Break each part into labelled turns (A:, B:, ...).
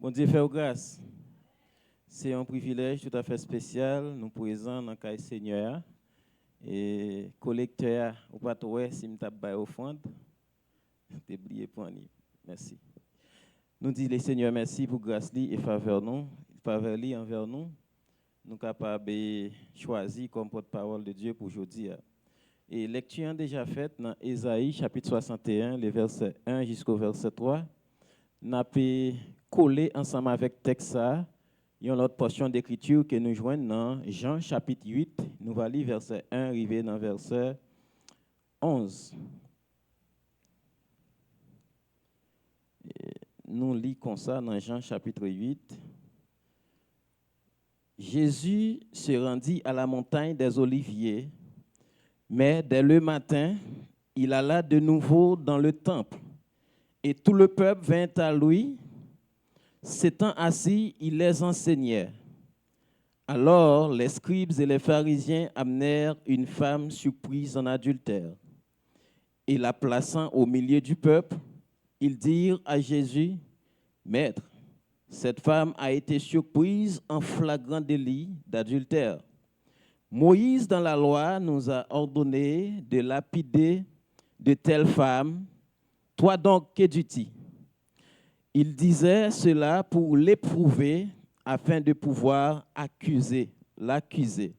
A: Bon Dieu, fait grâce. C'est un privilège tout à fait spécial. Nous présents dans le Seigneur. Et collecteur, ou pas trop, si nous avons offrande, t'es oublié pour nous. Merci. Nous disons le Seigneur merci pour grâce et faveur envers nous. Nous sommes capables de choisir comme porte-parole de Dieu pour aujourd'hui. Et lecture déjà faite dans Ésaïe chapitre 61, les versets 1 jusqu'au verset 3. Nous avons collé ensemble avec le texte ça. Il y a une autre portion d'écriture que nous joignons dans Jean chapitre 8. Nous allons lire verset 1, arriver dans verset 11. Et nous lisons comme ça dans Jean chapitre 8. Jésus se rendit à la montagne des Oliviers, mais dès le matin, il alla de nouveau dans le temple. Et tout le peuple vint à lui. S'étant assis, il les enseignait. Alors les scribes et les pharisiens amenèrent une femme surprise en adultère. Et la plaçant au milieu du peuple, ils dirent à Jésus, « Maître, cette femme a été surprise en flagrant délit d'adultère. Moïse, dans la loi, nous a ordonné de lapider de telles femmes. Toi donc, que dis-tu » Il disait cela pour l'éprouver afin de pouvoir l'accuser.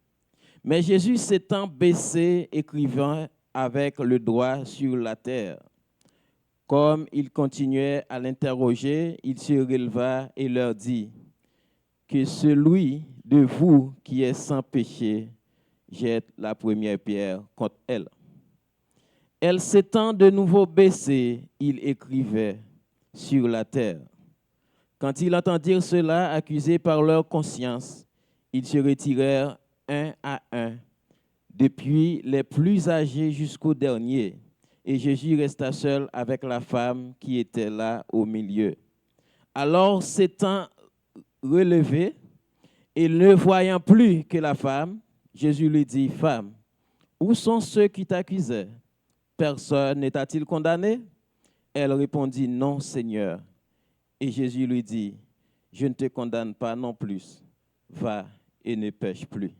A: Mais Jésus s'étant baissé, écrivant avec le doigt sur la terre. Comme il continuait à l'interroger, il se releva et leur dit, « Que celui de vous qui est sans péché jette la première pierre contre elle. » Elle s'étant de nouveau baissée, il écrivait sur la terre. Quand ils entendirent cela, accusés par leur conscience, ils se retirèrent un à un, depuis les plus âgés jusqu'au dernier. Et Jésus resta seul avec la femme qui était là au milieu. Alors, s'étant relevé et ne voyant plus que la femme, Jésus lui dit, « Femme, où sont ceux qui t'accusaient? Personne ne t'a-t-il condamné? » Elle répondit, « Non, Seigneur. » Et Jésus lui dit, « Je ne te condamne pas non plus. Va et ne pêche plus. »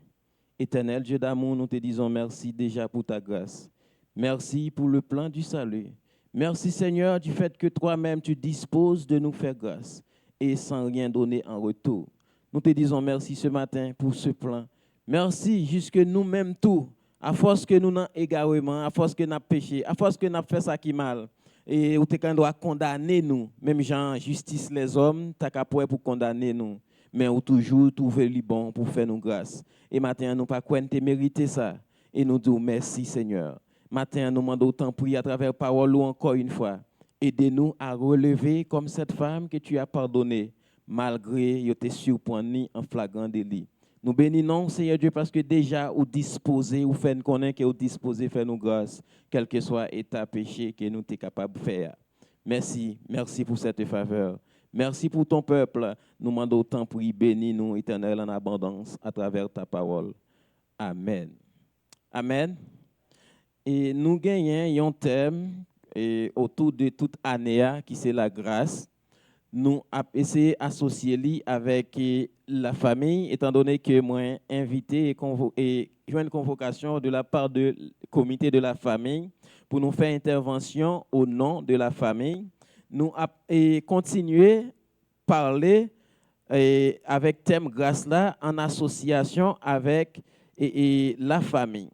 A: Éternel Dieu d'amour, nous te disons merci déjà pour ta grâce. Merci pour le plan du salut. Merci Seigneur du fait que toi-même tu disposes de nous faire grâce et sans rien donner en retour. Nous te disons merci ce matin pour ce plan. Merci jusque nous-mêmes tout, à force que nous n'avons égarement, à force que nous avons péché, à force que nous avons fait ça qui est mal. Et où tu dois condamner nous, même Jean, justice les hommes, tu as pour condamner nous, mais où toujours trouver le bon pour faire nous grâce. Et maintenant, nous pas quoi te mériter ça. Et nous disons merci Seigneur. Maintenant, nous demandons autant prier à travers la parole ou encore une fois. Aidez-nous à relever comme cette femme que tu as pardonnée, malgré qu'elle était surpris en flagrant délit. Nous bénissons, Seigneur Dieu, parce que déjà, vous disposez, vous faites connaître que vous disposez faire nous grâce, quel que soit l'état péché que nous sommes capables de faire. Merci, merci pour cette faveur. Merci pour ton peuple. Nous demandons autant pour y bénir nous, éternel, en abondance, à travers ta parole. Amen. Amen. Et nous gagnons un thème autour de toute année qui c'est la grâce. Nous avons essayé d'associer avec la famille, étant donné que moi invité et j'ai une convocation de la part du comité de la famille pour nous faire intervention au nom de la famille. Nous avons continué à parler avec thème grâce là en association avec la famille.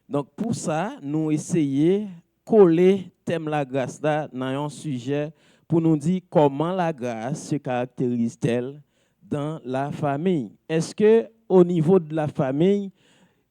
A: Donc pour ça, nous essayons de coller thème la grâce là dans un sujet pour nous dire comment la grâce se caractérise-t-elle dans la famille. Est-ce que au niveau de la famille,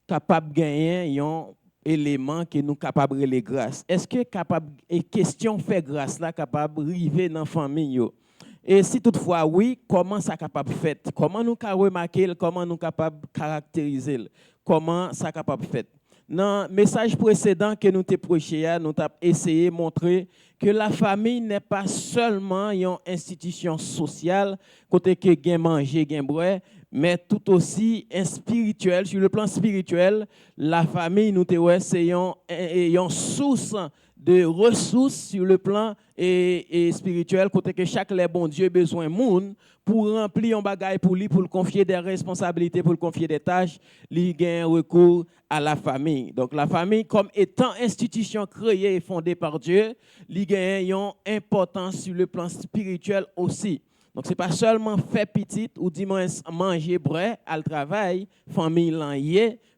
A: capable de gagner un élément que nous capable de les grâce? Est-ce que capable et question fait grâce là capable arriver dans la famille yo? Et si toutefois oui, comment ça capable fait? Comment nous capable remarquer, comment nous capable caractériser, comment ça capable fait? Dans le message précédent que nous t'ai prêché, nous avons essayé de montrer que la famille n'est pas seulement une institution sociale, côté que gain manger, gain boire, mais tout aussi spirituel. Sur le plan spirituel, la famille, nous c'est une source de ressources sur le plan et spirituel, côté que chaque les bon Dieu besoin monde pour remplir un bagage pour lui, pour le confier des responsabilités, pour le confier des tâches, il gagne recours à la famille. Donc la famille, comme étant institution créée et fondée par Dieu, il gagne une importance sur le plan spirituel aussi. Donc, ce n'est pas seulement faire petit ou dimanche manger bref à le travail, famille l'en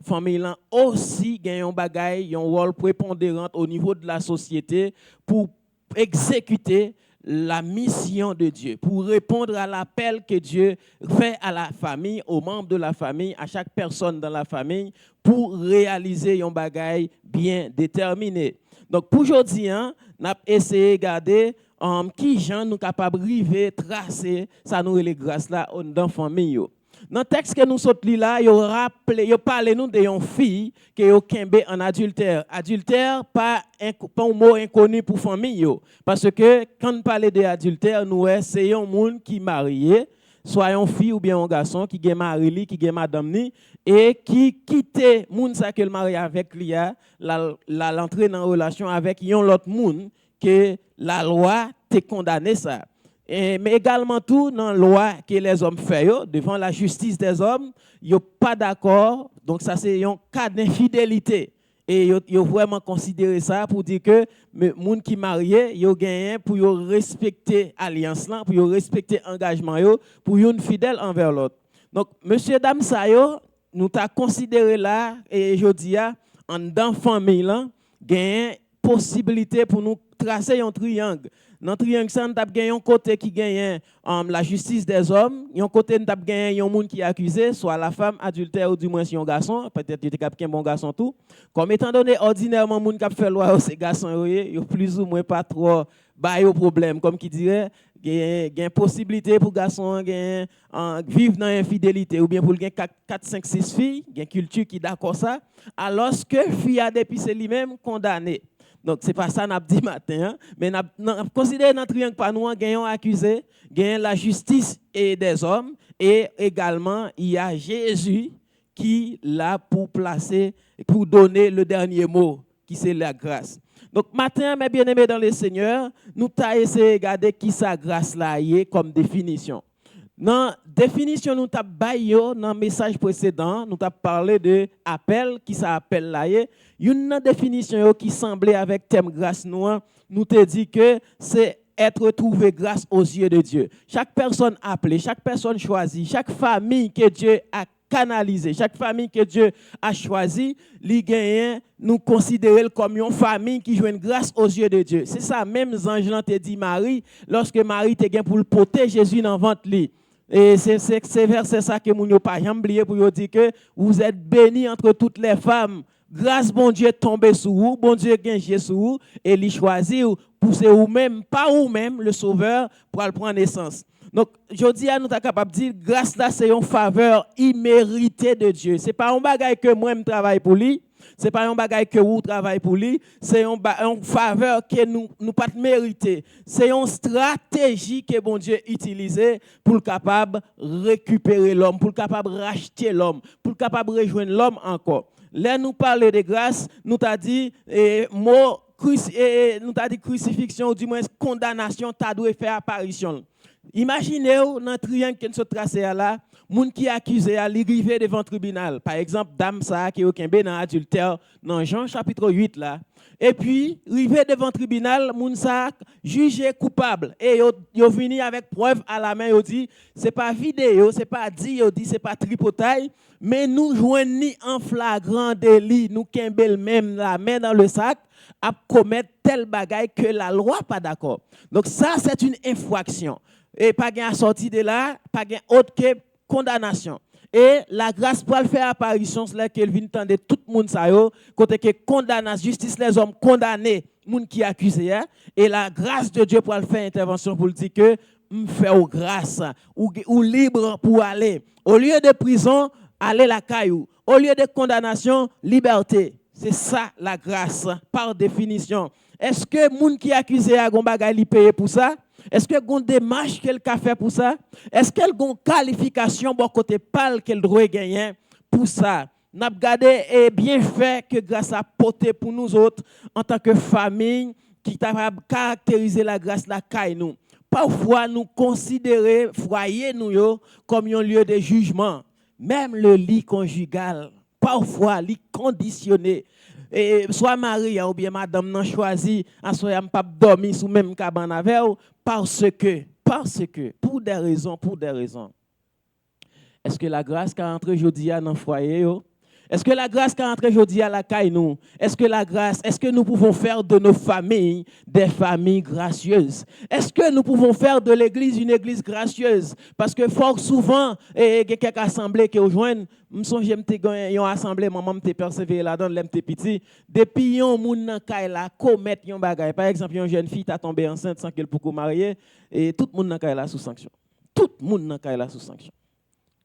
A: famille l'en aussi gagne un bagage, un rôle prépondérant au niveau de la société pour exécuter la mission de Dieu, pour répondre à l'appel que Dieu fait à la famille, aux membres de la famille, à chaque personne dans la famille, pour réaliser un bagage bien déterminé. Donc, pour aujourd'hui, on a essayé de regarder qui gens nous capables de river, tracer, ça nous les grâces là dans la famille. Dans le texte que nous sommes là, il parle nous de une fille qui est en adultère. Adultère, pas un mot inconnu pour famille. Parce que quand on parle d'adultère, nous, c'est un monde qui est marié, soit une fille ou bien un garçon qui est marié, qui est madame, et qui quitte le monde qui est marié avec lui, l'entrée dans une relation avec un autre monde que la loi t'a condamné ça. Mais également tout dans la loi que les hommes font devant la justice des hommes, ils sont pas d'accord. Donc ça c'est un cas d'infidélité. Et ils ont vraiment considéré ça pour dire que les gens qui sont mariés, ils ont gagné pour respecter l'alliance, pour respecter l'engagement, pour être fidèles envers l'autre. Donc, monsieur, dame, ça, nous avons considéré là, et je dis, en dans la famille, il y a une possibilité pour nous tracer un triangle. Dans le triangle, nous avons un côté qui gagne la justice des hommes, un côté nous avons un monde qui est accusé, soit la femme adultère ou du moins si un garçon, peut-être qu'il y a un bon garçon tout. Comme étant donné, ordinairement, les gens qui fait loi, ces garçons, ils ont plus ou moins pas trop de problème. Comme qui dirait, il y a une possibilité pour les garçons de vivre dans l'infidélité, ou bien pour les 4, 5, 6 filles, il y a une culture qui est d'accord ça, alors que fille a depuis c'est lui-même condamné. Donc, ce n'est pas ça qu'on a dit matin, mais nous avons considéré notre triangle par nous, gagnons accusé, gagnons la justice des hommes, et également, il y a Jésus qui l'a pour placer, pour donner le dernier mot, qui c'est la grâce. Donc, matin, mes bien-aimés dans le Seigneur, nous avons essayé de regarder qui sa grâce là est comme définition. Dans la définition, nous avons dans le message précédent, nous avons parlé de appel, qui s'appelle là. Une définition qui semblait avec thème grâce nous te dit que c'est être trouvé grâce aux yeux de Dieu. Chaque personne appelée, chaque personne choisie, chaque famille que Dieu a canalisée, chaque famille que Dieu a choisie, nous considérons comme une famille qui joue une grâce aux yeux de Dieu. C'est ça, même Ange te dit Marie, lorsque Marie te gagne pour le porter Jésus dans le ventre. Et c'est vers ça que nous n'avons pas jamais oublié pour dire que vous êtes bénis entre toutes les femmes. Grâce, bon Dieu, tombe sur vous, bon Dieu, gagne sur vous, et il choisit pour c'est vous-même, pas vous-même, le Sauveur, pour le prendre naissance. Donc, je dis à nous, sommes capables de dire, grâce là, c'est une faveur imméritée de Dieu. Ce n'est pas un bagage que moi, je travaille pour lui. Ce n'est pas un bagage que vous travaillez pour lui. C'est une faveur que nous pas mériter. C'est une stratégie que bon Dieu utilise pour le capable récupérer l'homme, pour le capable racheter l'homme, pour le capable rejoindre l'homme encore. Là, nous parlons de grâce, nous t'a dit crucifixion, ou du moins condamnation, tu dois faire apparition. Imaginez dans le triangle qui est tracé là, moun qui est accusé à l'arrivée devant le tribunal. Par exemple, dame ça qui est dans adultère dans Jean chapitre 8 là. Et puis, arrivé devant le tribunal, moun ça jugé coupable et yo venu avec preuve à la main, yo dit c'est pas vidéo, c'est pas dit, yo dit c'est pas tripotaille, mais nous joignons en flagrant délit, nous kembel même la main dans le sac à commettre tel bagaille que la loi pas d'accord. Donc ça c'est une infraction. Et pas gain sorti de là, pas gain autre que condamnation. Et la grâce pour le faire apparition, c'est là qu'elle vient tendre tout le monde ça yo, côté que condamnation, justice les hommes condamnés, monde qui accusé et la grâce de Dieu pour le faire intervention pour le dire que me faire grâce ou libre pour aller. Au lieu de prison, aller la caillou. Au lieu de condamnation, liberté. C'est ça la grâce par définition. Est-ce que monde qui accusé a gon bagay li payer pour ça? Est-ce que une démarche qu'elle a fait pour ça? Est-ce qu'elle a une qualification bon côté pâle qu'elle doit gagner pour ça? N'a regardé et bien fait que grâce à porter pour nous autres en tant que famille qui t'a caractérisé la grâce la caille nous. Parfois nous considérer foyer nous yo comme un lieu de jugement. Même le lit conjugal, parfois lit conditionné. Et soit Marie ou bien madame n'a choisi à soit pas dormir sous même cabane avec parce que pour des raisons. Est-ce que la grâce qui est entrée aujourd'hui dans le foyer yo? Est-ce que la grâce qui est entrée aujourd'hui à la caille nous? Est-ce que nous pouvons faire de nos familles des familles gracieuses? Est-ce que nous pouvons faire de l'église une église gracieuse? Parce que fort souvent, il y a quelques assemblées qui rejoignent, je me souviens une assemblée, maman m'était persévéré là-dedans, m'était petit. Depuis yon moun nan kay la commet yon bagay. Par exemple, une jeune fille t'a tombé enceinte sans qu'elle puisse marier et tout le monde nan kay la sous sanction. Tout le monde nan kay la sous sanction.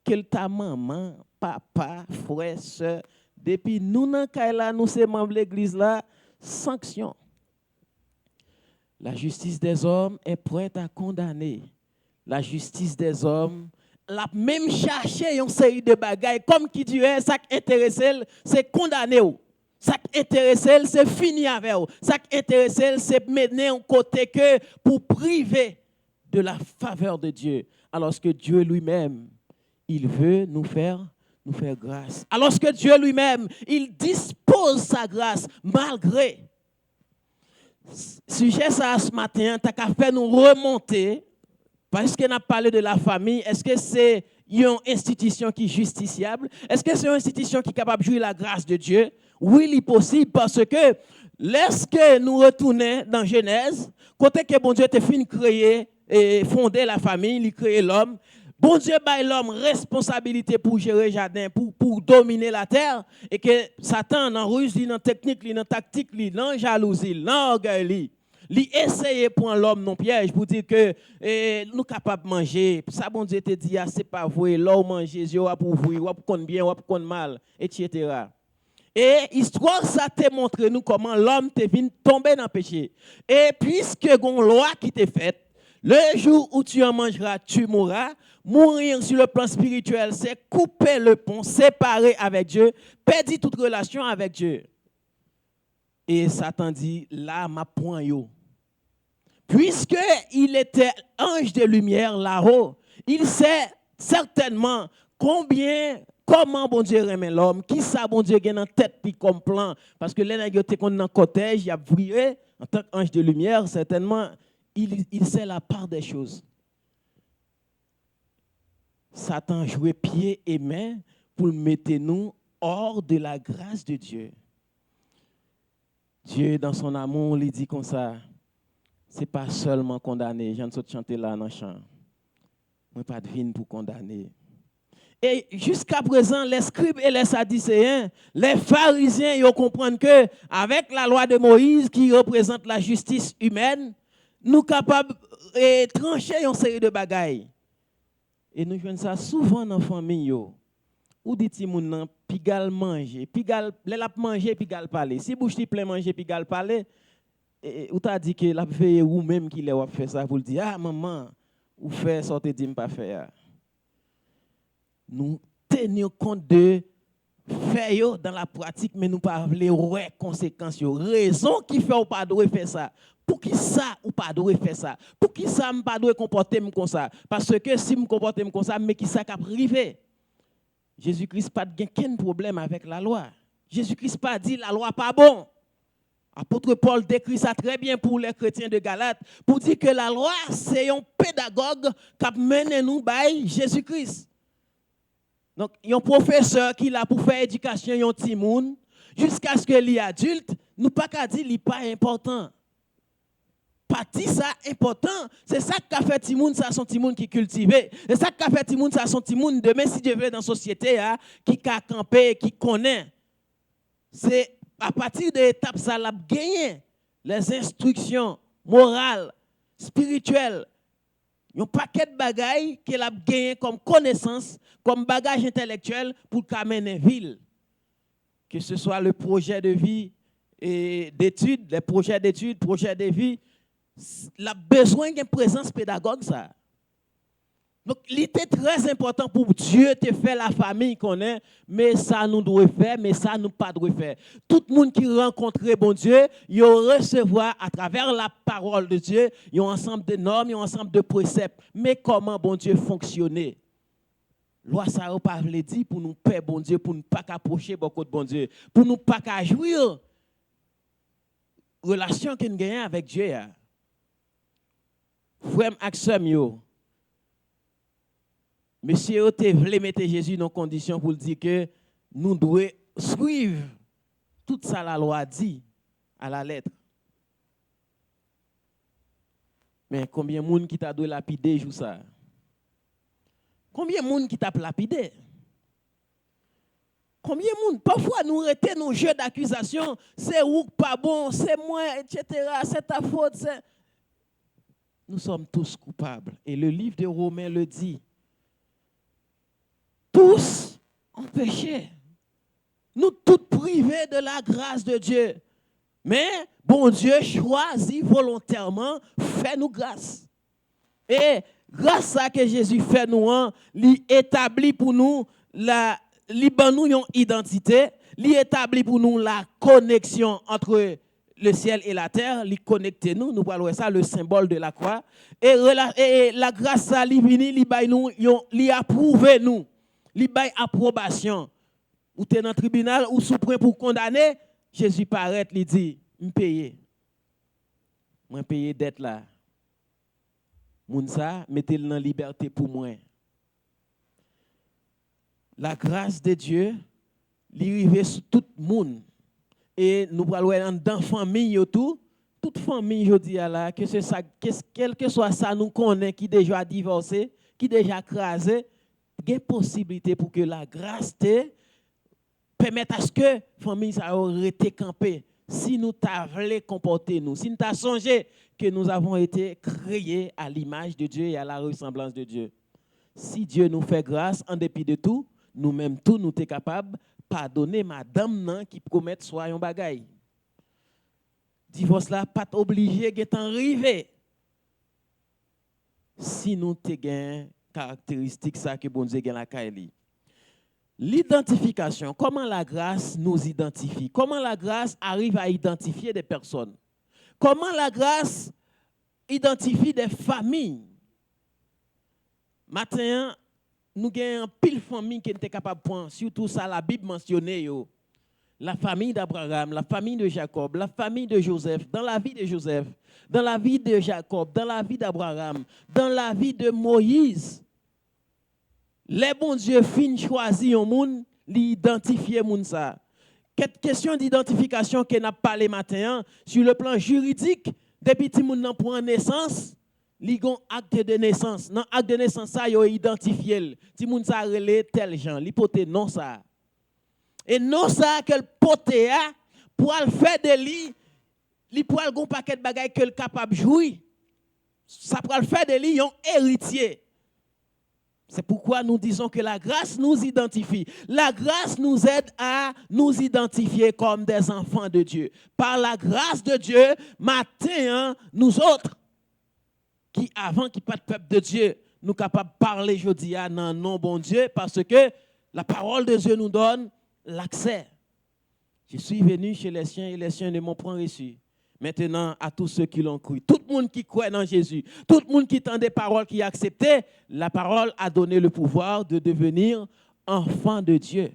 A: Quelle ta maman, papa, frère, soeur, depuis nous nan kay la nous c'est membres de l'église là, sanction. La justice des hommes est prête à condamner. La justice des hommes la même chercher une série de bagailles comme qui dirait ça qui intéresse c'est condamner. Ça qui intéresse c'est finir avec. Ça qui intéresse c'est mener un côté que pour priver de la faveur de Dieu. Alors que Dieu lui-même il veut nous faire grâce. Alors que Dieu lui-même, il dispose sa grâce malgré. Sujet ça ce matin, tu as fait nous remonter parce qu'on a parlé de la famille. Est-ce que c'est une institution qui est justiciable? Est-ce que c'est une institution qui est capable de jouer la grâce de Dieu? Oui, il est possible parce que lorsque nous retournons dans Genèse, côté que bon Dieu était fini créer et fonder la famille, il créé l'homme. Bon Dieu baille l'homme responsabilité pour gérer le jardin, pour dominer la terre, et que Satan, dans ruse, dans technique, dans tactique, dans jalousie, dans orgueil, il essaye pour l'homme non piège pour dire que nous sommes capables de manger. Ça, bon Dieu te dit, c'est pas vrai, l'homme manger, Dieu va pour vous, va pour bien, va pour mal, etc. Et histoire, ça te montre nous comment l'homme te vient tomber dans le péché. Et puisque il y a une loi qui t'est faite, le jour où tu en mangeras, tu mourras. Mourir sur le plan spirituel, c'est couper le pont, séparer avec Dieu, perdre toute relation avec Dieu. Et Satan dit, là, ma point yo. Puisque il était ange de lumière là-haut, il sait certainement comment bon Dieu remet l'homme, qui ça bon Dieu gagne en tête puis comme plan. Parce que les gens qui sont dans le cortège, il a brillé en tant qu'ange de lumière, certainement, il sait la part des choses. Satan jouait pieds et mains pour mettre nous hors de la grâce de Dieu. Dieu, dans son amour, il dit comme ça, c'est pas seulement condamner. J'en ai chanté là dans le chant. Je ne pas devine pour condamner. Et jusqu'à présent, les scribes et les sadducéens, les pharisiens, ils comprennent que avec la loi de Moïse qui représente la justice humaine, nous sommes capables de trancher une série de bagailles. Et nous jouons ça souvent dans la famille. Ou dit-il moun pigal manger, pigal la manger pigal parler. Si bouche ti plein manger pigal parler, ou t'a dit que la veille ou même qui l'a fait ça pour dire ah maman ou fait sortir dit pas faire. Nous tenons compte de faire dans la pratique mais nous pas les ouais conséquences raison qui fait ou pas doit faire ça. Pour qui ça ou pas doit faire ça? Pour qui ça me pas doit comporter comme ça? Parce que si me comporter comme ça mais qui ça qui a privé? Jésus-Christ pas de aucun problème avec la loi. Jésus-Christ pas dit la loi pas bon. Apôtre Paul décrit ça très bien pour les chrétiens de Galate pour dire que la loi c'est un pédagogue qui a mené nous by Jésus-Christ. Donc un professeur qui là pour faire éducation un petit monde jusqu'à ce que lui adulte, nous pas qu'à dire il pas important. Parti ça important, c'est ça qui a fait Timoun, ça son Timoun qui cultivé. C'est ça qui a fait Timoun, ça son Timoun demain si Dieu veut dans la société qui a campé, qui connaît. C'est à partir de l'étape ça l'a gagné les instructions morales, spirituelles. Il y a un paquet de bagailles qu'il a gagné comme connaissance, comme bagage intellectuel pour mener une ville. Que ce soit le projet de vie et d'études, les projets d'études, projets de vie, La besoin d'une présence pédagogue ça. Donc, il était très important pour Dieu de faire la famille qu'on est, mais ça nous doit faire, mais ça nous pas doit faire. Tout le monde qui rencontre bon Dieu, il recevoir à travers la parole de Dieu, il y a un ensemble de normes, il y a un ensemble de préceptes. Mais comment bon Dieu fonctionnait? Loi ça n'a pas dit pour nous paix bon Dieu, pour ne pas approcher beaucoup de bon Dieu, pour nous pas jouir relation qu'on gagne avec Dieu. Frère Axem yo. Monsieur te voulait mettre Jésus dans condition pour dire que nous devons suivre tout ça la loi dit à la lettre. Mais combien de monde qui t'a dû lapider joue ça? Combien de monde qui t'a lapidé? Combien de monde? Parfois nous retenons nos jeux d'accusation, c'est ou pas bon, c'est moi, etc. C'est ta faute. Nous sommes tous coupables. Et le livre de Romains le dit. Tous ont péché. Nous tous privés de la grâce de Dieu. Mais bon Dieu choisit volontairement, fait nous grâce. Et grâce à que Jésus fait nous, il établit pour nous il nous une identité, il établit pour nous la connexion entre le ciel et la terre, il connecte nous, nous parlons ça le symbole de la croix. Et la grâce ça il vient, il approuve nous. Li bay approbation. Ou t'es dans le tribunal ou suprême pour condamner, Jésus paraît, il dit, m'payer. Moi payer dette là. Moun ça, mettez-le dans liberté pour moi. La grâce de Dieu, li rive sur tout le monde. Et nous parlons dans famille tout, toute famille jodi là que c'est ça quel que soit ça nous connaît qui déjà divorcé, qui déjà crasé. Il y a une possibilité pour que la grâce te permette à ce que la famille ait été campée. Si nous t'avons comporté nous, si nous t'avons songé que nous avons été créés à l'image de Dieu et à la ressemblance de Dieu. Si Dieu nous fait grâce, en dépit de tout, nous-mêmes tous nous sommes capables de pardonner madame nan qui commet soit un bagay. Divorce là, pas obligé d'être arrivé. Si nous t'avons caractéristique ça que bon Dieu gagne la caille. L'identification, comment la grâce nous identifie? Comment la grâce arrive à identifier des personnes? Comment la grâce identifie des familles? Maintenant, nous avons pile famille qui était capable de prendre, surtout ça la Bible mentionnée la famille d'Abraham, la famille de Jacob, la famille de Joseph, dans la vie de Joseph, dans la vie de Jacob, dans la vie d'Abraham, dans la vie de Moïse. Les bons dieux fin choisi un monde, l'identifier moun ça. Cette question d'identification que n'a parlé matin sur le plan juridique, depuis que moun nan prend naissance, li gon acte de naissance. Dans acte de naissance ça yo identifié. Ti moun sa relé tel gens, li pote non ça. Et non ça que le pote a pour le faire de li pour le gon paquet de bagaille que le capable jouir. Ça pour le faire de li un héritier. C'est pourquoi nous disons que la grâce nous identifie. La grâce nous aide à nous identifier comme des enfants de Dieu. Par la grâce de Dieu, matin, nous autres, qui avant qui pas de peuple de Dieu, nous capables de parler aujourd'hui à non non bon Dieu parce que la parole de Dieu nous donne l'accès. Je suis venu chez les siens et les siens ne m'ont point reçu. Maintenant, à tous ceux qui l'ont cru, tout le monde qui croit dans Jésus, tout le monde qui entend des paroles, qui a accepté, la parole a donné le pouvoir de devenir enfant de Dieu.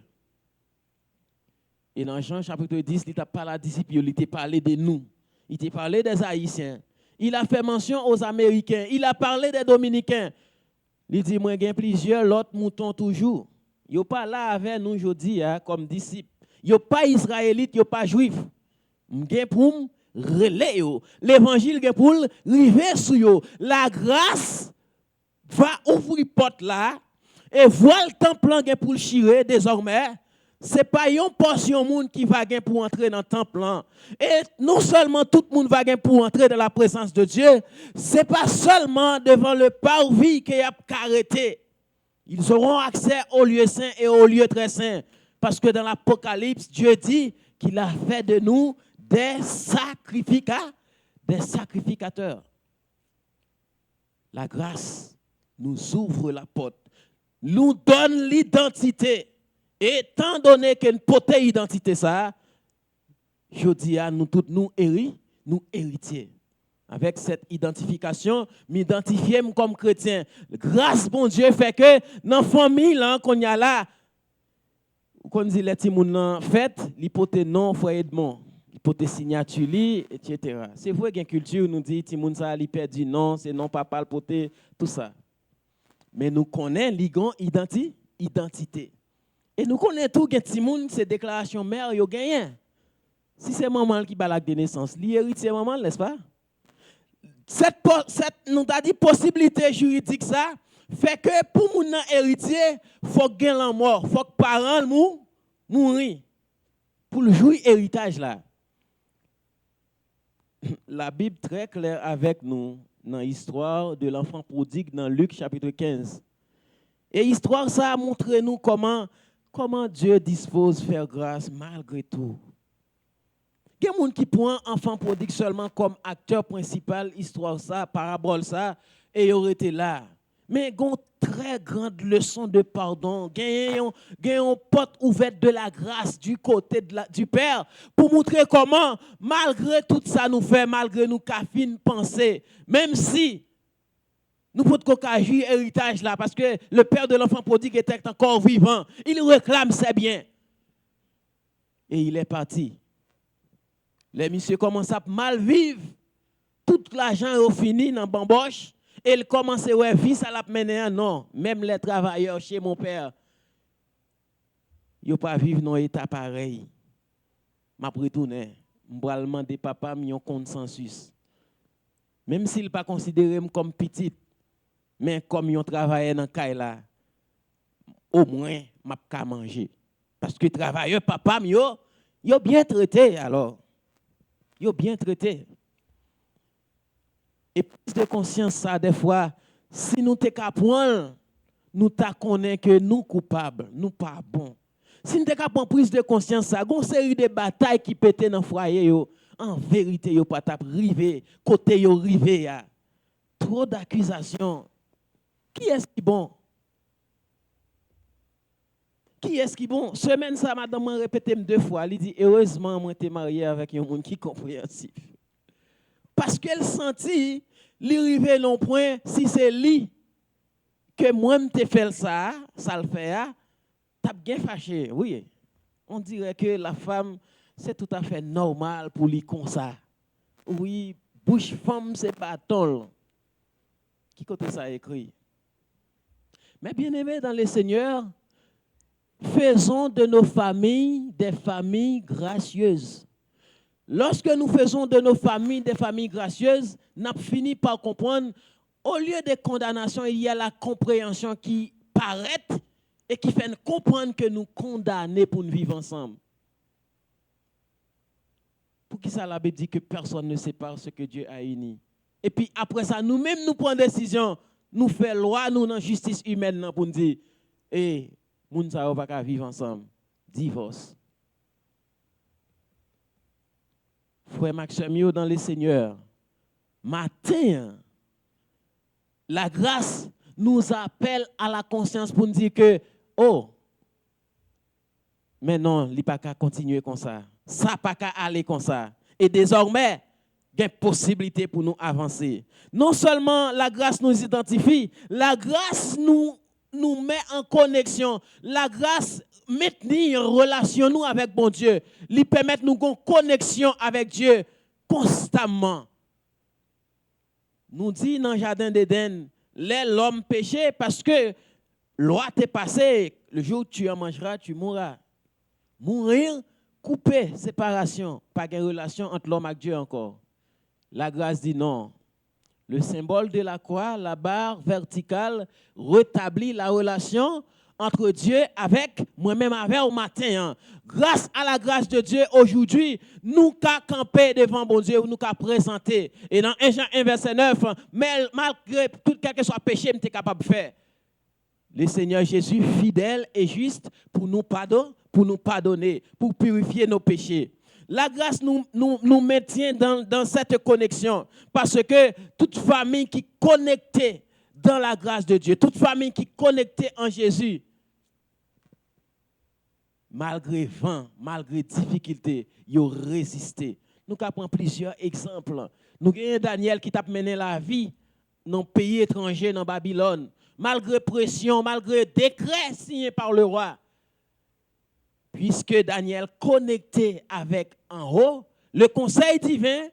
A: Et dans Jean chapitre 10, il t'a parlé à disciples, il t'a parlé de nous, il t'a parlé des Haïtiens, il a fait mention aux Américains, il a parlé des Dominicains. Il dit, moi, j'ai plusieurs autres moutons toujours. Ils ne sont pas là avec nous aujourd'hui comme disciples. Ils ne sont pas israélites, ils ne sont pas juifs. J'ai pour relais l'évangile est pour river sur yo. La grâce va ouvrir porte là et voir le temple pour le chirer désormais. C'est pas une portion monde qui va gagner pour entrer dans le temple. Et non seulement tout le monde va gagner pour entrer dans la présence de Dieu, c'est pas seulement devant le parvis qu'il y a arrêté. Ils auront accès au lieu saint et au lieu très saint parce que dans l'Apocalypse, Dieu dit qu'il a fait de nous des sacrificateurs. La grâce nous ouvre la porte, nous donne l'identité. Et étant donné que nous portons l'identité, ça, je dis à nous tous, nous héritiers. Avec cette identification, m'identifier comme chrétien. Grâce, bon Dieu, fait que dans la famille qu'on y a là, qu'on dit les petits gens fait, l'hypothèse non, foyer de mon, l'hypothèse signature, etc. C'est vrai qu'il y a une culture, nous dit, les gens ça, perdu non, c'est non, papa, le poté, tout ça. Mais nous connaissons l'identité. Et nous connaissons tout, que les gens, c'est déclaration mère, ils gagnent. Si c'est maman qui balade de naissance, l'héritier maman, n'est-ce pas? Cette nous a dit possibilité juridique ça fait que pour mon héritier faut gagner la mort, faut que parents mourir pour le jouir héritage là. La Bible très claire avec nous dans l'histoire de l'enfant prodigue dans Luc chapitre 15. Et l'histoire ça a montré nous comment Dieu dispose de faire grâce malgré tout. Il y a des gens qui prennent enfant prodigue seulement comme acteur principal, histoire ça, parabole ça, et ils auraient été là. Mais il y a une très grande leçon de pardon. Il y a une porte ouverte de la grâce du côté du Père pour montrer comment, malgré tout ça nous fait, malgré nous cafines penser, même si nous pouvons agir héritage là, parce que le Père de l'enfant prodigue était encore vivant, il réclame ses biens. Et il est parti. Les messieurs commencent à mal vivre. Tout l'argent est fini dans bamboche. Et ils commencent à vivre ça l'a mené. Non, même les travailleurs chez mon père, ils ne pas vivre dans un état pareil. Je vais retourner. Je vais demander papa un consensus. Même s'il ne pas considéré comme petit, mais comme ils travaillé dans le cas là, au moins, je vais manger. Parce que les travailleurs, papa, ils ont bien traité alors. Ils ont bien traité. Et plus de conscience, ça, des fois, si nous sommes capables, nous connaissons que nous sommes coupables, nous pas bons. Si nous sommes capables de prise de conscience, ça, il y a une série de batailles qui pétent dans le foyer, en vérité, ils ne pas rivé, côté yo rivé. Trop d'accusations. Qui est-ce qui est bon? Qui est-ce qui est bon? Semaine, ça, madame m'a répété 2 fois. Elle dit, heureusement, moi, je suis marié avec un monde qui est compréhensif. Parce qu'elle sentit, l'arrivée non point, si c'est lui que moi, je fais ça le fait, t'as bien fâché. Oui, on dirait que la femme, c'est tout à fait normal pour lui comme ça. Oui, bouche femme, c'est bâton. Qui côté ça écrit? Mais bien aimé dans le Seigneur, faisons de nos familles des familles gracieuses. Lorsque nous faisons de nos familles des familles gracieuses, nous avons fini par comprendre, au lieu de condamnation, il y a la compréhension qui paraît et qui fait comprendre que nous condamnons pour nous vivre ensemble. Pour qui ça la Bible dit que personne ne sépare ce que Dieu a uni. Et puis après ça, nous-mêmes nous prenons décision, nous faisons loi, nous dans la justice humaine pour nous dire, nous ne savons pas vivre ensemble. Divorce. Frère Maxime, dans le Seigneur, matin, la grâce nous appelle à la conscience pour nous dire que, mais non, il n'y a pas qu'à continuer comme ça. Ça n'a pas qu'à aller comme ça. Et désormais, il y a une possibilité pour nous avancer. Non seulement la grâce nous identifie, la grâce nous met en connexion. La grâce maintenir en relation nous avec bon Dieu, lui permettre nous une connexion avec Dieu constamment. Nous dit dans le jardin d'Éden, l'homme péché parce que loi t'est passée, le jour où tu en mangeras, tu mourras. Mourir, couper, séparation, pas de relation entre l'homme et Dieu encore. La grâce dit non. Le symbole de la croix, la barre verticale, rétablit la relation entre Dieu avec moi-même avec au matin. Grâce à la grâce de Dieu, aujourd'hui, nous qu'à camper devant bon Dieu, nous qu'à présenter. Et dans 1 Jean 1, verset 9, mais malgré tout quel que soit péché, nous sommes capables de faire. Le Seigneur Jésus, fidèle et juste, pour nous pardonner, pour purifier nos péchés. La grâce nous maintient dans cette connexion. Parce que toute famille qui est connectée dans la grâce de Dieu. Toute famille qui est connectée en Jésus, malgré vent, malgré difficulté, ils ont résisté. Nous avons plusieurs exemples. Nous avons Daniel qui t'a mené la vie dans un pays étranger, dans Babylone. Malgré pression, malgré décret signé par le roi. Puisque Daniel connecté avec en haut, le conseil divin,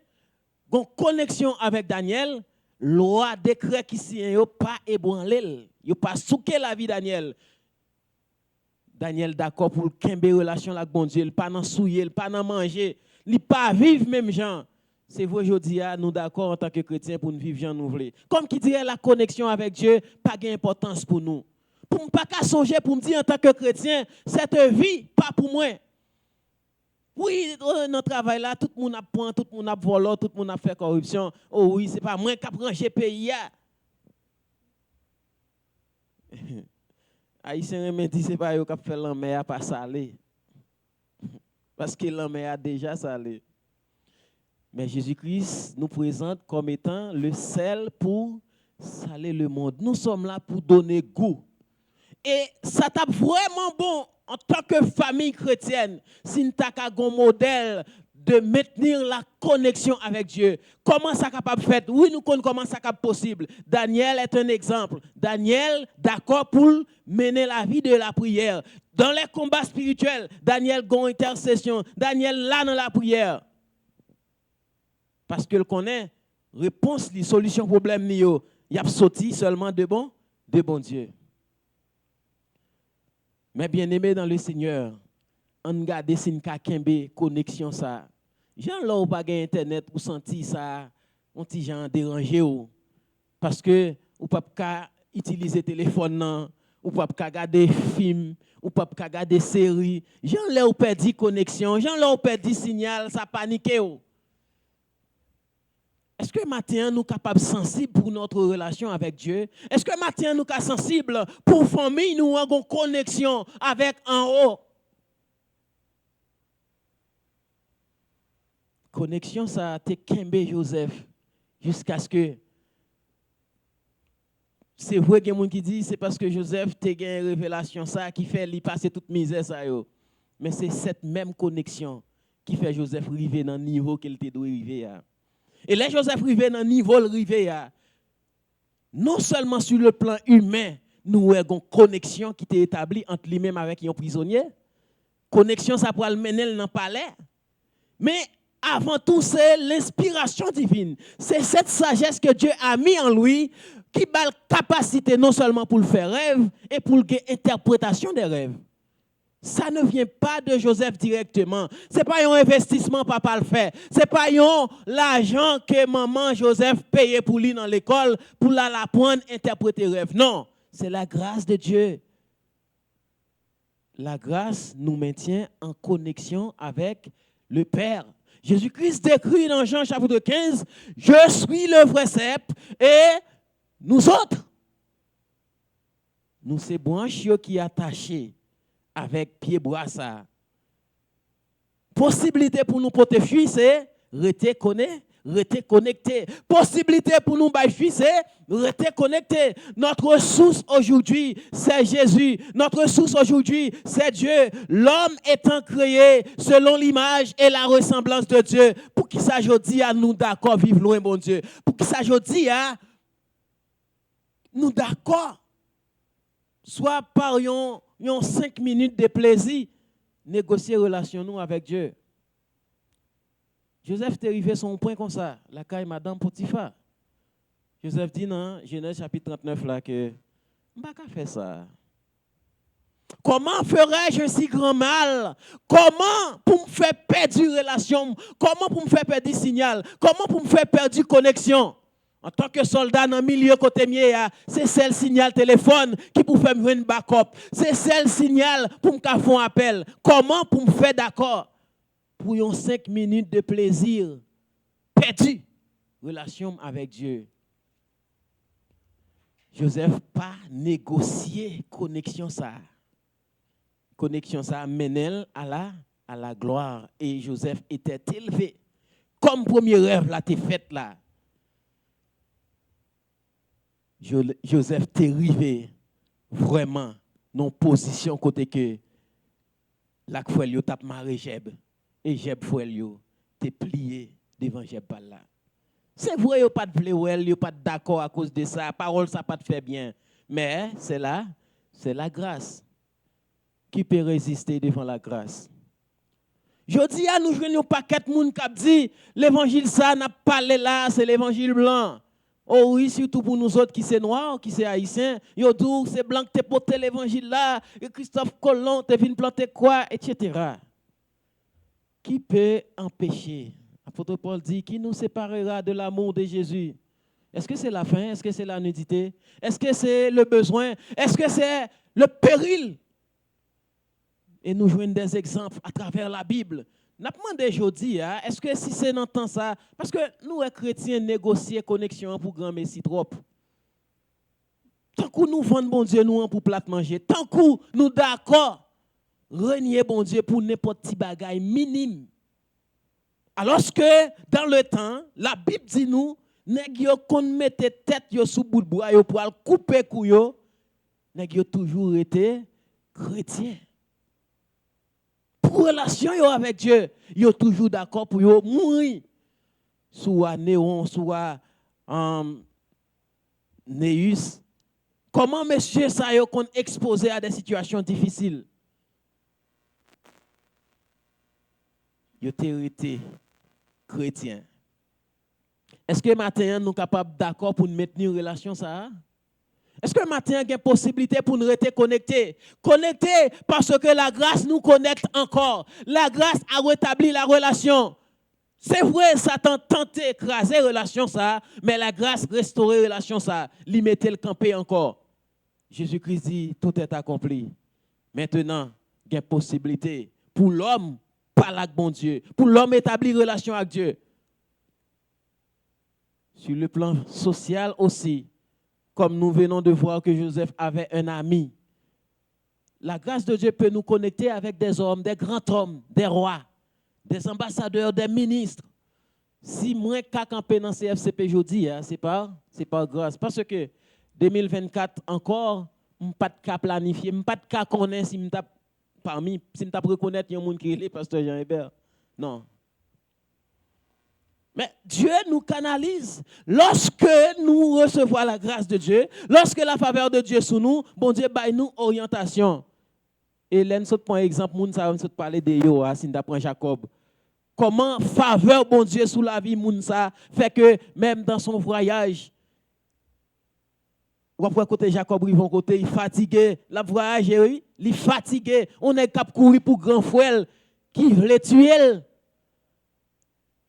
A: en connexion avec Daniel, loi, décret qui signe, pas ébranlé, il pas souqué la vie de Daniel. Daniel d'accord pour kembe relation avec bon Dieu, pas nan souiller, pas nan manger, il pas vivre même gens. C'est vous aujourd'hui nous d'accord en tant que chrétiens pour nous vivre gens nous voulons. Comme qui dirait la connexion avec Dieu pas d'importance pour nous. Pour pas qu'à songer pour me dire en tant que chrétien, cette vie pas pour moi. Oui, dans notre travail là, tout le monde a point, tout le monde a volé, tout le monde a fait corruption. Oh oui, c'est pas moi qui a branché pays. Haïtien me dit c'est pas eux qui fait l'enmer à pas salé. Parce que l'enmer a déjà salé. Mais Jésus-Christ nous présente comme étant le sel pour saler le monde. Nous sommes là pour donner goût. Et ça t'a vraiment bon en tant que famille chrétienne, si nous avons un modèle de maintenir la connexion avec Dieu. Comment ça capable faire? Oui, nous connaissons comment ça capable possible. Daniel est un exemple. Daniel, d'accord pour mener la vie de la prière. Dans les combats spirituels, Daniel a une intercession. Daniel là dans la prière. Parce que le connaît, réponse, les solutions problème, il y a sorti seulement de bon Dieu. Mais bien aimé dans le Seigneur, on garde si nous avons connexion ça. Jean là ou pas internet pour sentir ça, on petit gens dérangé ou parce que ou pas utiliser téléphone non, ou pas regarder film, ou pas regarder série. Jean là ou perdu connexion, Jean là ou perdu signal, ça paniqué ou. Est-ce que maintenant nous sommes capables sensibles pour notre relation avec Dieu? Est-ce que maintenant nous sommes sensibles pour famille, nous avons connexion avec en haut? Connexion, ça a été Kembe Joseph jusqu'à ce que. C'est vrai qu'il y a des gens qui disent c'est parce que Joseph a eu une révélation ça qui fait lui passer toute misère ça yo. Mais c'est cette même connexion qui fait Joseph arriver dans le niveau qu'il était doit arriver à. Et là, Joseph arrivé dans le niveau arrivé non seulement sur le plan humain, nous avons une connexion qui était établie entre lui-même avec un prisonnier. Connexion, ça pourrait le mener dans le palais. Mais avant tout, c'est l'inspiration divine. C'est cette sagesse que Dieu a mis en lui qui a la capacité non seulement pour le faire rêve et pour l'interprétation des rêves. Ça ne vient pas de Joseph directement. Ce n'est pas un investissement papa le fait. Ce n'est pas l'argent que maman Joseph payait pour lui dans l'école pour l'apprendre à interpréter rêve. Non, c'est la grâce de Dieu. La grâce nous maintient en connexion avec le Père. Jésus-Christ décrit dans Jean chapitre 15, « Je suis le vrai cep et nous autres, nous ces branches qui attachées avec pied bois ça. Possibilité pour nous porter fuir, c'est rester connecté. Possibilité pour nous bailler fuir, c'est rester connecté. Notre ressource aujourd'hui, c'est Jésus. Notre ressource aujourd'hui, c'est Dieu. L'homme étant créé selon l'image et la ressemblance de Dieu. Pour qu'il s'agisse à nous d'accord vivre loin, bon Dieu. Pour qu'il s'agisse à nous d'accord. Soit par 5 minutes de plaisir, négocier relation nous avec Dieu. Joseph est arrivé sur un point comme ça, la caille Madame Potiphar. Joseph dit dans Genèse chapitre 39 là que je ne vais pas faire ça. Comment ferais-je un si grand mal? Comment pour me faire perdre relation? Comment pour me faire perdre signal? Comment pour me faire perdre connexion? En tant que soldat dans le milieu côté mien, c'est celle signal téléphone qui pour faire me backup. C'est celle signal pour me faire un appel. Comment pour me faire d'accord? Pour 5 minutes de plaisir perdu. Relation avec Dieu. Joseph pas négocié connexion ça. Connexion ça mène à la gloire. Et Joseph était élevé. Comme premier rêve là, t'es fait là. Joseph t'est arrivé vraiment dans position côté que la fois yo t'a maré Jeb et Jeb fois yo t'es plié devant Jeb pas là. C'est vrai yo pas de vle yo pas d'accord à cause de ça, parole ça pas te fait bien, mais c'est la grâce qui peut résister devant la grâce. Je dis à nous jouer un paquet de monde qui dit l'évangile ça n'a pas parlé là, c'est l'évangile blanc. Oh oui, surtout pour nous autres qui c'est noirs, qui c'est haïtiens, yo dit c'est blanc qui te porté l'évangile là, et Christophe Colomb te vient planter quoi, etc. Qui peut empêcher? Apôtre Paul dit qui nous séparera de l'amour de Jésus? Est-ce que c'est la faim? Est-ce que c'est la nudité? Est-ce que c'est le besoin? Est-ce que c'est le péril? Et nous jouons des exemples à travers la Bible. Nous demandé aujourd'hui, est-ce que si c'est dans le temps ça, parce que nous, les chrétiens, négocier connexion pour grand messie trop. Tant que nous vendons bon Dieu nous pour plat manger, tant que nous d'accord, renier bon Dieu pour n'importe petit bagaille minime. Alors que dans le temps, la Bible dit nous, nèg yo kon mette tête yo sous bout de bois yo pour couper cou yo, nèg yo toujours été chrétien. Pour relation yo avec Dieu, yo toujours d'accord pour yo mourir. Soit Néon, soit Néus. Comment monsieur ça yo kon exposé à des situations difficiles? Yo été chrétien. Est-ce que maintenant nous sommes capables d'accord pour maintenir une relation ça? Est-ce que maintenant il y a une possibilité pour nous rester connectés? Connectés parce que la grâce nous connecte encore. La grâce a rétabli la relation. C'est vrai, Satan tentait d'écraser la relation ça, mais la grâce restaurer la relation ça, lui mettait le campé encore. Jésus-Christ dit tout est accompli. Maintenant, il y a une possibilité pour l'homme parler avec bon Dieu, pour l'homme établir une relation avec Dieu. Sur le plan social aussi, comme nous venons de voir que Joseph avait un ami. La grâce de Dieu peut nous connecter avec des hommes, des grands hommes, des rois, des ambassadeurs, des ministres. Si moi qu'à camper dans CFCP aujourd'hui, c'est pas grâce. Parce que 2024 encore, je n'ai pas de cas planifié, je n'ai pas de cas connaître si je parmi si je reconnaître un monde qui est pasteur Jean Hébert. Non. Mais Dieu nous canalise. Lorsque nous recevons la grâce de Dieu, lorsque la faveur de Dieu sur nous, bon Dieu baille nous orientation. Et là, nous prend exemple, nous savons parler de yo, si nous apprenons Jacob. Comment faveur bon Dieu sous la vie Mounsa fait que même dans son voyage, ou après côté Jacob ils vont côté il fatigué, la voyage il est fatigué, on est cap courir pour grand frère qui veut tuer.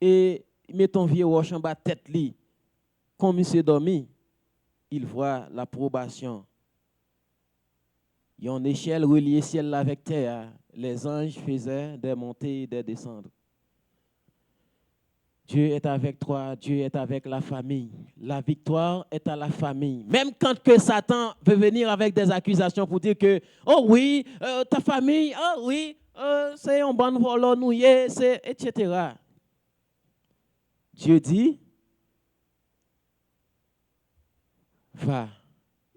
A: Et met ton vieux roche en bas tête li. Quand monsieur dormi, il voit l'approbation. Il y a une échelle reliée ciel avec terre. Les anges faisaient des montées et des descentes. Dieu est avec toi, Dieu est avec la famille. La victoire est à la famille. Même quand que Satan veut venir avec des accusations pour dire que, oh oui, ta famille, oh oui, c'est un bon voleur nouillé, etc. Dieu dit, va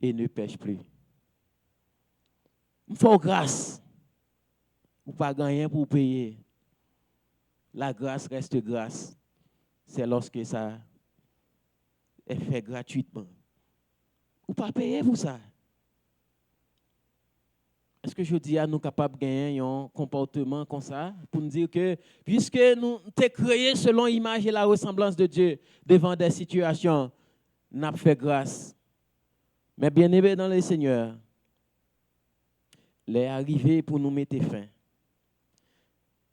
A: et ne pêche plus. Il faut grâce. Ou pas gagner pour payer. La grâce reste grâce. C'est lorsque ça est fait gratuitement. Ou pas payer pour ça. Est-ce que je dis à nous capables de gagner un comportement comme ça pour nous dire que puisque nous sommes créés selon l'image et la ressemblance de Dieu devant des situations, nous avons fait grâce. Mais bien aimé dans le Seigneur, les arrivés pour nous mettre fin.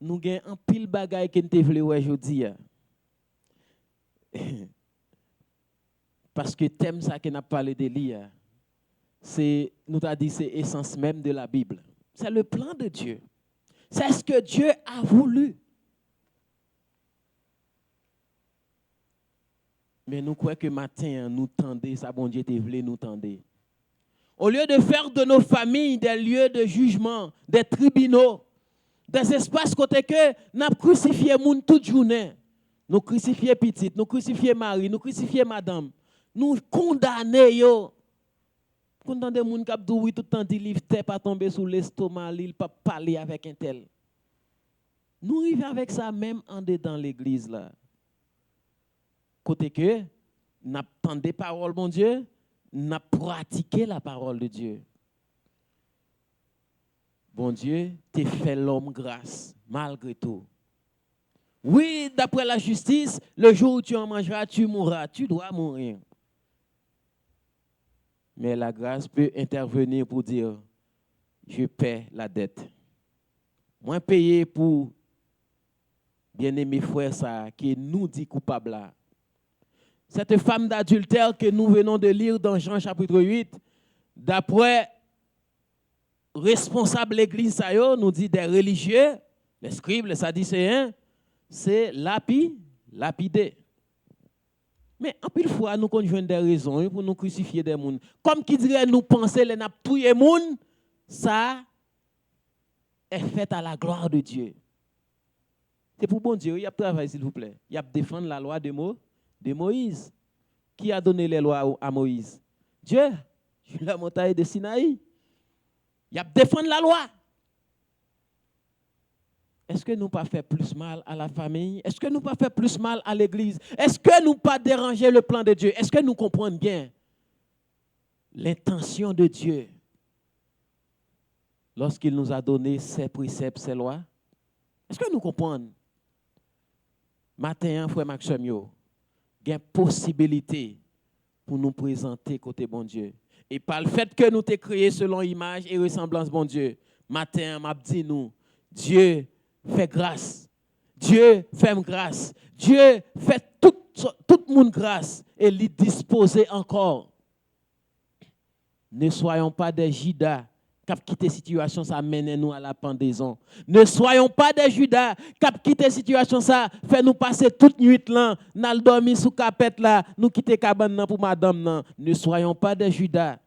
A: Nous avons un pile bagaille que nous voulons aujourd'hui. Parce que thème ça que n'a parlé de l'IA, c'est nous t'a dit c'est essence même de la Bible. C'est le plan de Dieu. C'est ce que Dieu a voulu. Mais nous croyons que matin nous tendez ça bon Dieu te voulait nous tendez. Au lieu de faire de nos familles des lieux de jugement, des tribunaux, des espaces côté que n'a crucifié moun toute journée. Nous crucifier petite, nous crucifier mari, nous crucifier madame. Nous condamner yo. Quand on des gens qui disent oui tout le temps dit livre t'es pas tomber sous l'estomac, il pas parler avec un tel. Nous arrivons avec ça même en dedans l'église là. Côté que n'attendez des paroles bon Dieu, n'a pratiqué la parole de Dieu. Bon Dieu, t'es fait l'homme grâce malgré tout. Oui, d'après la justice, le jour où tu en mangeras, tu mourras, tu dois mourir. Mais la grâce peut intervenir pour dire, je paie la dette. Moi, payer pour bien-aimé frère ça, qui nous dit coupable là. Cette femme d'adultère que nous venons de lire dans Jean chapitre 8, d'après responsable de l'église, nous dit des religieux, les scribes, les sadducéens, c'est lapidé. Mais en pile fois, nous conjoignons des raisons pour nous crucifier des gens. Comme qui dirait nous penser les n'a tué les gens, ça est fait à la gloire de Dieu. C'est pour bon Dieu, il y a travail s'il vous plaît. Il y a défendre la loi de Moïse. Qui a donné les lois à Moïse? Dieu, sur la montagne de Sinaï. Il y a défendre la loi. Est-ce que nous pas fait plus mal à la famille? Est-ce que nous pas fait plus mal à l'église? Est-ce que nous pas déranger le plan de Dieu? Est-ce que nous comprenons bien l'intention de Dieu lorsqu'il nous a donné ses préceptes, ses lois? Est-ce que nous comprenons? Matin, frère Maxime, il y a une possibilité pour nous présenter côté bon Dieu. Et par le fait que nous t'ai créé selon image et ressemblance bon Dieu, matin, m'a dit nous, Dieu fait grâce. Dieu fait grâce. Dieu fait tout le monde grâce et lui disposer encore. Ne soyons pas des Judas qui quittent la situation, ça mène nous à la pendaison. Ne soyons pas des Judas qui quittent la situation, ça fait nous passer toute nuit là, nous dormir sous capette là, nous quitter cabane pour madame là. Ne soyons pas des Judas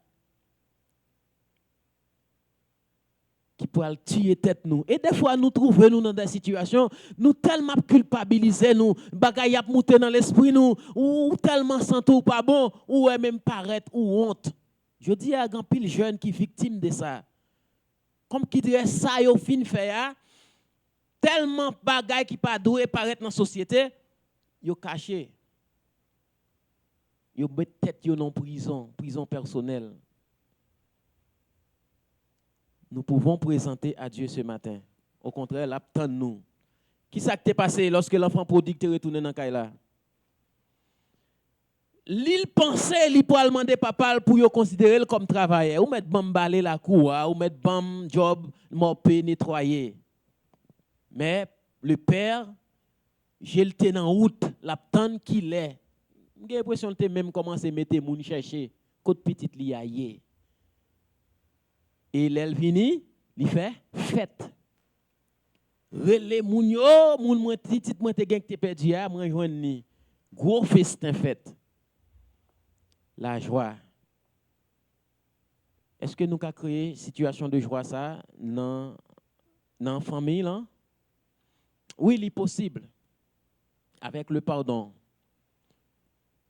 A: qui pourraient tuer tête nous. Et des fois nous trouvons nous dans des situations, nous tellement culpabiliser nous, bagay a monter dans l'esprit nous, ou tellement sentou pas bon, ou même paraître ou honte. Je dis à grand pile jeune qui victime de ça. Comme qui dirait ça yo fin fait tellement bagay qui pas doué paraître dans la société, yo caché. Yo met tête yo dans prison personnelle. Nous pouvons présenter à Dieu ce matin. Au contraire, l'attend nous. Qui ça qui t'est passé lorsque l'enfant prodigue est retourné dans Kaila? L'il pensait, il pourrait demander papa pour le considérer comme travailleur. Ou mettre bam balai la cour, ou mettre bam job, mopé, nettoyer. Mais le père, j'ai le tenu en route, l'attend qu'il est. J'ai l'impression que même commencé à mettre moun chercher côté petite li aille. Et l'elle vini, il fait fête. Relé moun yo, moun moi petit moi te gen te perdu a, moi joindre ni. Gros festin fête. La joie. Est-ce que nous avons créé une situation de joie ça dans la famille là? Oui, il est possible. Avec le pardon.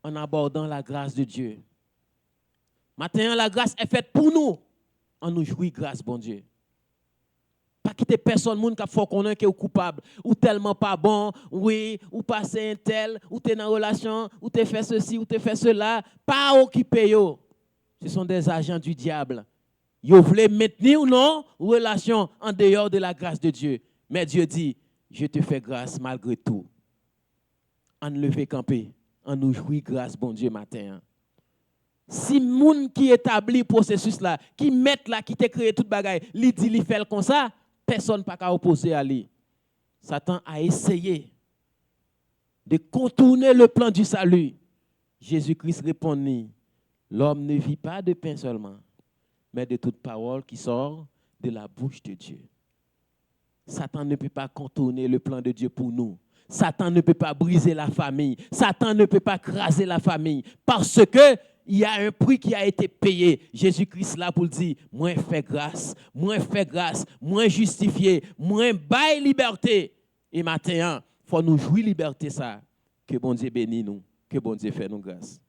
A: En abordant la grâce de Dieu. Maintenant, la grâce est faite pour nous. On nous jouit grâce, bon Dieu. Pas quitter personne monde qui faut qu'on est coupable ou tellement pas bon, oui, ou passer un tel, ou t'es dans relation, ou t'es fait ceci, ou t'es fait cela, pas occupé yo. Ce sont des agents du diable. Yo voulez maintenir ou non relation en dehors de la grâce de Dieu. Mais Dieu dit, je te fais grâce malgré tout. En lever camper, en nous jouit grâce, bon Dieu, matin. Si moun qui établit le processus là, qui met là, qui t'a créé toute bagaille, li dit li fait comme ça, personne pas qu'à opposer à lui. Satan a essayé de contourner le plan du salut. Jésus-Christ répondit, l'homme ne vit pas de pain seulement, mais de toute parole qui sort de la bouche de Dieu. Satan ne peut pas contourner le plan de Dieu pour nous. Satan ne peut pas briser la famille. Satan ne peut pas craser la famille. Parce que il y a un prix qui a été payé. Jésus-Christ là pour dire, moi fait grâce, moi justifié, moi bail liberté. Et maintenant, il faut nous jouir liberté ça. Que bon Dieu bénisse nous, que bon Dieu fait nous grâce.